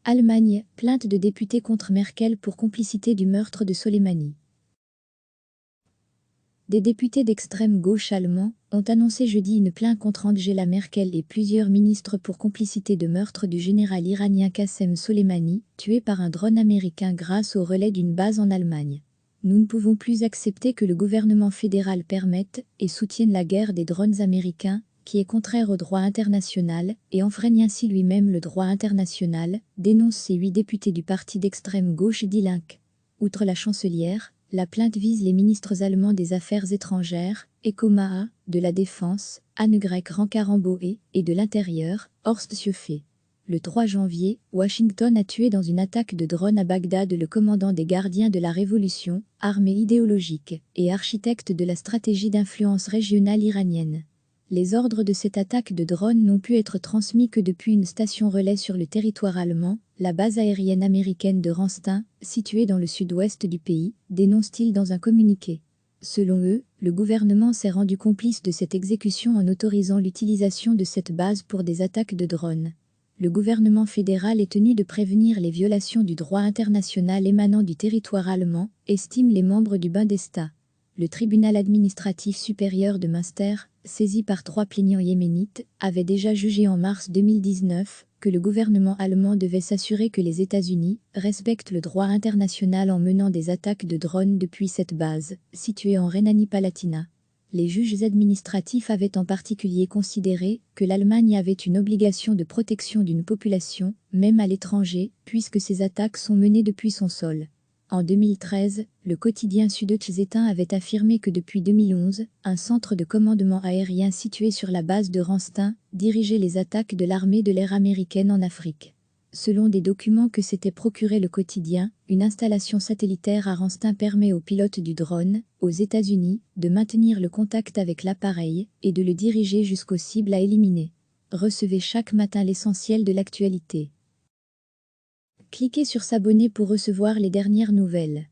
Allemagne, plainte de député contre Merkel pour complicité du meurtre de Soleimani. Des députés d'extrême gauche allemands ont annoncé jeudi une plainte contre Angela Merkel et plusieurs ministres pour complicité de meurtre du général iranien Qassem Soleimani, tué par un drone américain grâce au relais d'une base en Allemagne. Nous ne pouvons plus accepter que le gouvernement fédéral permette et soutienne la guerre des drones américains, qui est contraire au droit international et enfreigne ainsi lui-même le droit international, dénoncent ces 8 députés du parti d'extrême gauche Die Linke. Outre la chancelière, la plainte vise les ministres allemands des Affaires étrangères, Heiko Maas, de la Défense, Annegret Kramp-Karrenbauer, et de l'Intérieur, Horst Seehofer. Le 3 janvier, Washington a tué dans une attaque de drone à Bagdad le commandant des Gardiens de la Révolution, armée idéologique, et architecte de la stratégie d'influence régionale iranienne. Les ordres de cette attaque de drone n'ont pu être transmis que depuis une station relais sur le territoire allemand, la base aérienne américaine de Ramstein, située dans le sud-ouest du pays, dénonce-t-il dans un communiqué. Selon eux, le gouvernement s'est rendu complice de cette exécution en autorisant l'utilisation de cette base pour des attaques de drones. Le gouvernement fédéral est tenu de prévenir les violations du droit international émanant du territoire allemand, estiment les membres du Bundestag. Le tribunal administratif supérieur de Münster, saisi par 3 plaignants yéménites, avait déjà jugé en mars 2019 que le gouvernement allemand devait s'assurer que les États-Unis respectent le droit international en menant des attaques de drones depuis cette base, située en Rhénanie-Palatinat. Les juges administratifs avaient en particulier considéré que l'Allemagne avait une obligation de protection d'une population, même à l'étranger, puisque ces attaques sont menées depuis son sol. En 2013, le quotidien Süddeutsche Zeitung avait affirmé que depuis 2011, un centre de commandement aérien situé sur la base de Ramstein dirigeait les attaques de l'armée de l'air américaine en Afrique. Selon des documents que s'était procuré le quotidien, une installation satellitaire à Ramstein permet aux pilotes du drone, aux États-Unis, de maintenir le contact avec l'appareil et de le diriger jusqu'aux cibles à éliminer. Recevez chaque matin l'essentiel de l'actualité. Cliquez sur s'abonner pour recevoir les dernières nouvelles.